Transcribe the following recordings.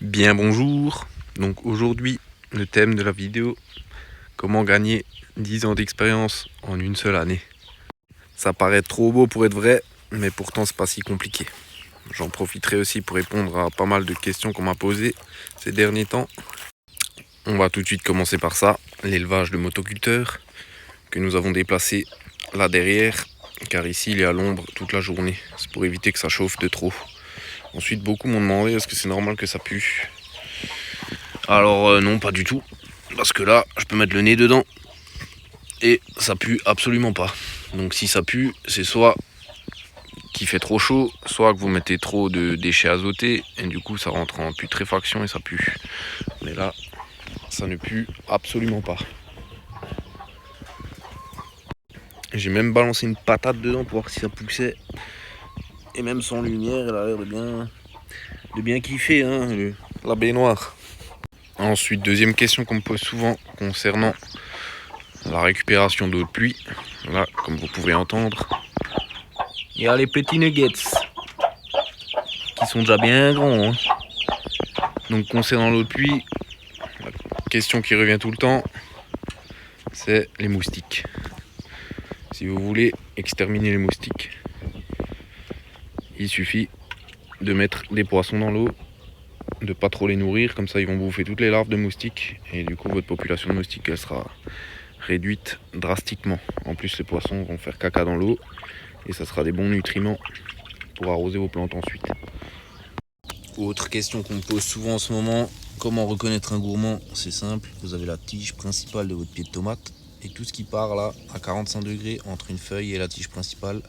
Bien bonjour, donc aujourd'hui le thème de la vidéo, comment gagner 10 ans d'expérience en une seule année. Ça paraît trop beau pour être vrai, mais pourtant c'est pas si compliqué. J'en profiterai aussi pour répondre à pas mal de questions qu'on m'a posées ces derniers temps. On va tout de suite commencer par ça, l'élevage de motoculteurs que nous avons déplacé là derrière, car ici il est à l'ombre toute la journée, c'est pour éviter que ça chauffe de trop. Ensuite beaucoup m'ont demandé est-ce que c'est normal que ça pue. Alors non, pas du tout, parce que là je peux mettre le nez dedans et ça pue absolument pas. Donc si ça pue, c'est soit qu'il fait trop chaud, soit que vous mettez trop de déchets azotés et du coup ça rentre en putréfaction et ça pue. Mais là, ça ne pue absolument pas. J'ai même balancé une patate dedans pour voir si ça poussait. Et même sans lumière, elle a l'air de bien kiffer, hein, la baignoire. Ensuite, deuxième question qu'on me pose souvent concernant la récupération d'eau de pluie. Là, comme vous pouvez entendre, il y a les petits nuggets qui sont déjà bien grands. Hein. Donc concernant l'eau de pluie, la question qui revient tout le temps, c'est les moustiques. Si vous voulez exterminer les moustiques, il suffit de mettre des poissons dans l'eau, de pas trop les nourrir, comme ça ils vont bouffer toutes les larves de moustiques et du coup votre population de moustiques elle sera réduite drastiquement. En plus les poissons vont faire caca dans l'eau et ça sera des bons nutriments pour arroser vos plantes ensuite. Autre question qu'on me pose souvent en ce moment, comment reconnaître un gourmand? C'est simple, vous avez la tige principale de votre pied de tomate et tout ce qui part là à 45 degrés entre une feuille et la tige principale,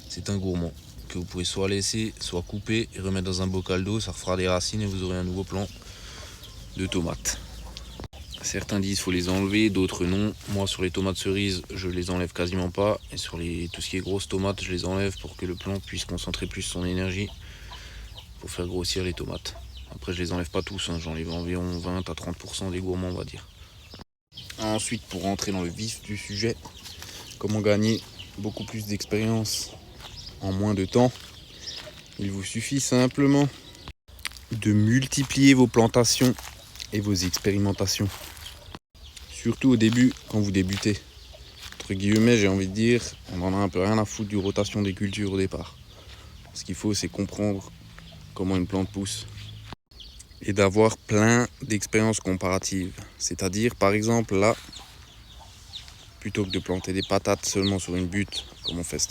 c'est un gourmand que vous pouvez soit laisser, soit couper et remettre dans un bocal d'eau, ça refera des racines et vous aurez un nouveau plant de tomates. Certains disent qu'il faut les enlever, d'autres non. Moi sur les tomates cerises, je les enlève quasiment pas et sur tout ce qui est grosses tomates, je les enlève pour que le plant puisse concentrer plus son énergie pour faire grossir les tomates. Après je les enlève pas tous, hein. J'enlève environ 20 à 30% des gourmands on va dire. Ensuite pour rentrer dans le vif du sujet, comment gagner beaucoup plus d'expérience en moins de temps, il vous suffit simplement de multiplier vos plantations et vos expérimentations. Surtout au début quand vous débutez. Entre guillemets j'ai envie de dire, on en a un peu rien à foutre du rotation des cultures au départ. Ce qu'il faut c'est comprendre comment une plante pousse et d'avoir plein d'expériences comparatives. C'est-à-dire par exemple là, plutôt que de planter des patates seulement sur une butte comme on fait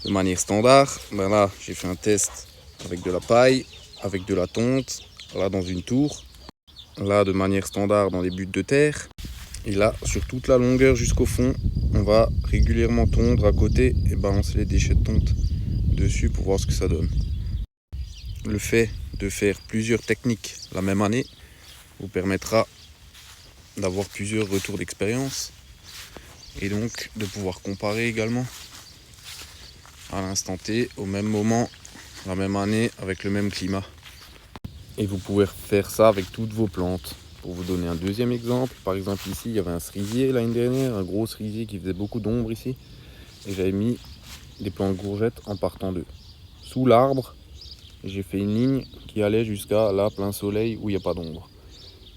de manière standard, ben là j'ai fait un test avec de la paille, avec de la tonte, là dans une tour, là de manière standard dans des buttes de terre, et là sur toute la longueur jusqu'au fond, on va régulièrement tondre à côté et balancer les déchets de tonte dessus pour voir ce que ça donne. Le fait de faire plusieurs techniques la même année vous permettra d'avoir plusieurs retours d'expérience et donc de pouvoir comparer également à l'instant T, au même moment, la même année, avec le même climat. Et vous pouvez faire ça avec toutes vos plantes. Pour vous donner un deuxième exemple, par exemple ici, il y avait un cerisier l'année dernière, un gros cerisier qui faisait beaucoup d'ombre ici. Et j'avais mis des plants de courgettes en partant d'eux. Sous l'arbre, j'ai fait une ligne qui allait jusqu'à là, plein soleil, où il n'y a pas d'ombre.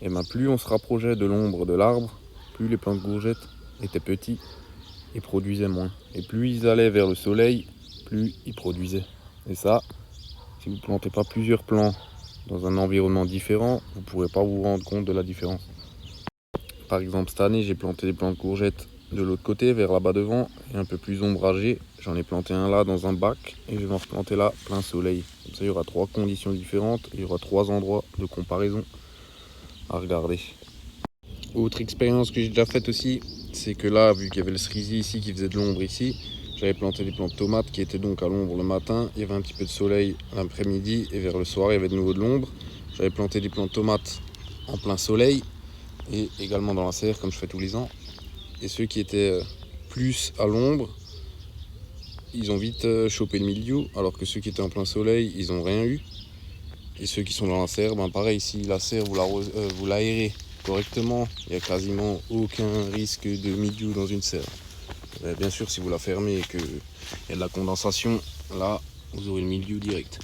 Et bien plus on se rapprochait de l'ombre de l'arbre, plus les plants de courgettes étaient petits et produisaient moins. Et plus ils allaient vers le soleil, plus ils produisaient. Et ça, si vous ne plantez pas plusieurs plants dans un environnement différent, vous ne pourrez pas vous rendre compte de la différence. Par exemple, cette année, j'ai planté des plants de courgettes de l'autre côté, vers là-bas devant, et un peu plus ombragé. J'en ai planté un là dans un bac, et je vais en replanter là, plein soleil. Comme ça, il y aura 3 conditions différentes, et il y aura 3 endroits de comparaison à regarder. Autre expérience que j'ai déjà faite aussi, c'est que là, vu qu'il y avait le cerisier ici qui faisait de l'ombre ici, j'avais planté des plants de tomates qui étaient donc à l'ombre le matin. Il y avait un petit peu de soleil l'après-midi et vers le soir, il y avait de nouveau de l'ombre. J'avais planté des plants de tomates en plein soleil et également dans la serre comme je fais tous les ans. Et ceux qui étaient plus à l'ombre, ils ont vite chopé le mildiou, alors que ceux qui étaient en plein soleil, ils n'ont rien eu. Et ceux qui sont dans la serre, ben pareil, si la serre vous l'aérez correctement, il n'y a quasiment aucun risque de mildiou dans une serre. Bien sûr, si vous la fermez et qu'il y a de la condensation, là, vous aurez le mildiou direct.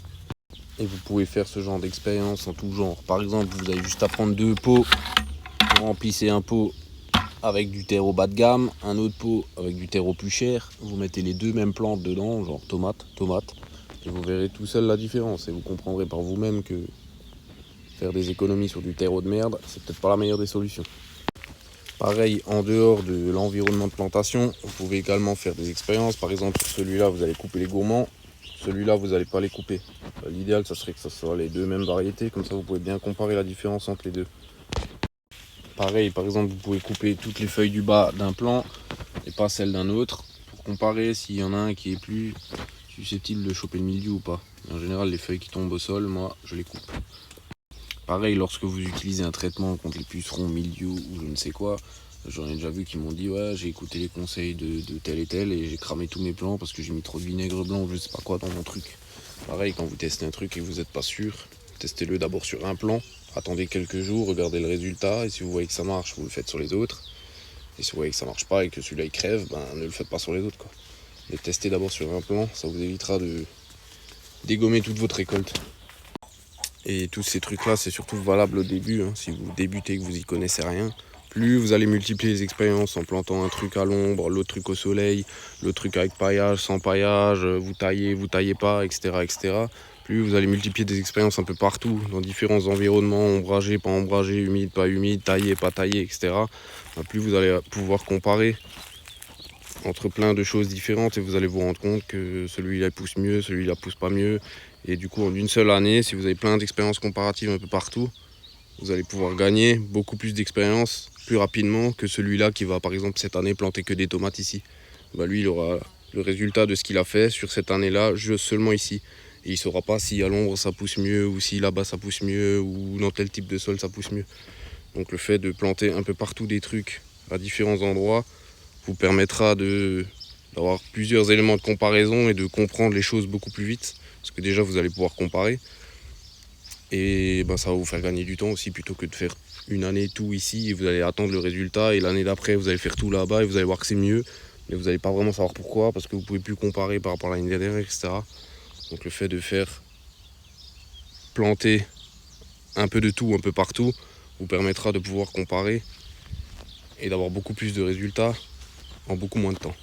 Et vous pouvez faire ce genre d'expérience en tout genre. Par exemple, vous avez juste à prendre 2 pots. Vous remplissez un pot avec du terreau bas de gamme, un autre pot avec du terreau plus cher. Vous mettez les 2 mêmes plantes dedans, genre tomate. Et vous verrez tout seul la différence. Et vous comprendrez par vous-même que faire des économies sur du terreau de merde, c'est peut-être pas la meilleure des solutions. Pareil, en dehors de l'environnement de plantation, vous pouvez également faire des expériences. Par exemple, sur celui-là, vous allez couper les gourmands. Celui-là, vous n'allez pas les couper. L'idéal, ça serait que ce soit les 2 mêmes variétés. Comme ça, vous pouvez bien comparer la différence entre les 2. Pareil, par exemple, vous pouvez couper toutes les feuilles du bas d'un plant et pas celles d'un autre. Pour comparer s'il y en a un qui est plus susceptible de choper le mildiou ou pas. En général, les feuilles qui tombent au sol, moi, je les coupe. Pareil, lorsque vous utilisez un traitement contre les pucerons, mildiou ou je ne sais quoi, j'en ai déjà vu qui m'ont dit ouais, j'ai écouté les conseils de tel et tel et j'ai cramé tous mes plants parce que j'ai mis trop de vinaigre blanc ou je sais pas quoi dans mon truc. Pareil, quand vous testez un truc et que vous n'êtes pas sûr, testez-le d'abord sur un plant, attendez quelques jours, regardez le résultat et si vous voyez que ça marche, vous le faites sur les autres. Et si vous voyez que ça marche pas et que celui-là il crève, ben ne le faites pas sur les autres quoi. Mais testez d'abord sur un plant, ça vous évitera de dégommer toute votre récolte. Et tous ces trucs-là, c'est surtout valable au début. Hein. Si vous débutez et que vous y connaissez rien, plus vous allez multiplier les expériences en plantant un truc à l'ombre, l'autre truc au soleil, l'autre truc avec paillage, sans paillage, vous taillez pas, etc., etc. Plus vous allez multiplier des expériences un peu partout, dans différents environnements, ombragés, pas ombragés, humides, pas humides, taillés, pas taillés, etc. Plus vous allez pouvoir comparer entre plein de choses différentes et vous allez vous rendre compte que celui-là pousse mieux, celui-là pousse pas mieux. Et du coup, en une seule année, si vous avez plein d'expériences comparatives un peu partout, vous allez pouvoir gagner beaucoup plus d'expérience plus rapidement que celui-là qui va, par exemple, cette année planter que des tomates ici. Bah, lui, il aura le résultat de ce qu'il a fait sur cette année-là, juste seulement ici. Et il ne saura pas si à l'ombre ça pousse mieux, ou si là-bas ça pousse mieux, ou dans tel type de sol ça pousse mieux. Donc le fait de planter un peu partout des trucs à différents endroits vous permettra d'avoir plusieurs éléments de comparaison et de comprendre les choses beaucoup plus vite. Parce que déjà vous allez pouvoir comparer et ben, ça va vous faire gagner du temps aussi plutôt que de faire une année tout ici et vous allez attendre le résultat et l'année d'après vous allez faire tout là-bas et vous allez voir que c'est mieux mais vous n'allez pas vraiment savoir pourquoi parce que vous pouvez plus comparer par rapport à l'année dernière, etc. Donc le fait de faire planter un peu de tout un peu partout vous permettra de pouvoir comparer et d'avoir beaucoup plus de résultats en beaucoup moins de temps.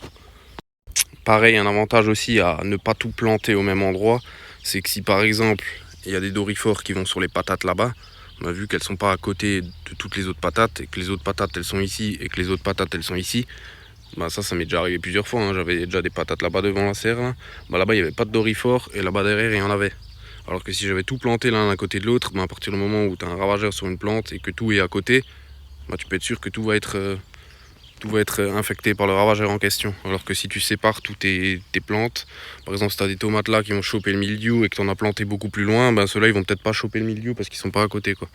Pareil, un avantage aussi à ne pas tout planter au même endroit, c'est que si par exemple il y a des doryphores qui vont sur les patates là-bas, on a vu qu'elles sont pas à côté de toutes les autres patates et que les autres patates elles sont ici et que les autres patates elles sont ici, bah ça m'est déjà arrivé plusieurs fois, hein. J'avais déjà des patates là-bas devant la serre, là. Bah là-bas il n'y avait pas de doryphores et là-bas derrière il y en avait. Alors que si j'avais tout planté l'un à côté de l'autre, bah à partir du moment où tu as un ravageur sur une plante et que tout est à côté, bah tu peux être sûr que tout va être infecté par le ravageur en question. Alors que si tu sépares toutes tes plantes, par exemple si tu as des tomates là qui vont choper le mildiou et que tu en as planté beaucoup plus loin, ben ceux-là ils vont peut-être pas choper le mildiou parce qu'ils sont pas à côté quoi.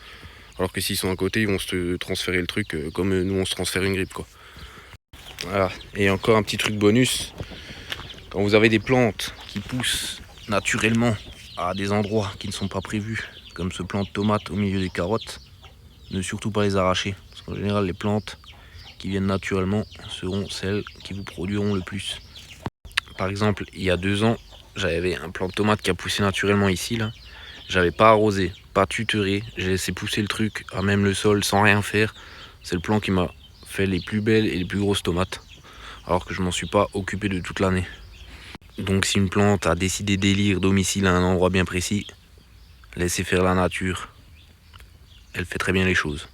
Alors que s'ils sont à côté, ils vont se transférer le truc comme nous on se transfère une grippe quoi. Voilà. Et encore un petit truc bonus, quand vous avez des plantes qui poussent naturellement à des endroits qui ne sont pas prévus, comme ce plant de tomate au milieu des carottes, ne surtout pas les arracher. Parce qu'en général les plantes qui viennent naturellement seront celles qui vous produiront le plus. Par exemple, il y a 2 ans, j'avais un plant de tomate qui a poussé naturellement ici là. J'avais pas arrosé, pas tutoré, j'ai laissé pousser le truc à même le sol sans rien faire. C'est le plant qui m'a fait les plus belles et les plus grosses tomates, alors que je m'en suis pas occupé de toute l'année. Donc si une plante a décidé d'élire domicile à un endroit bien précis, laissez faire la nature. Elle fait très bien les choses.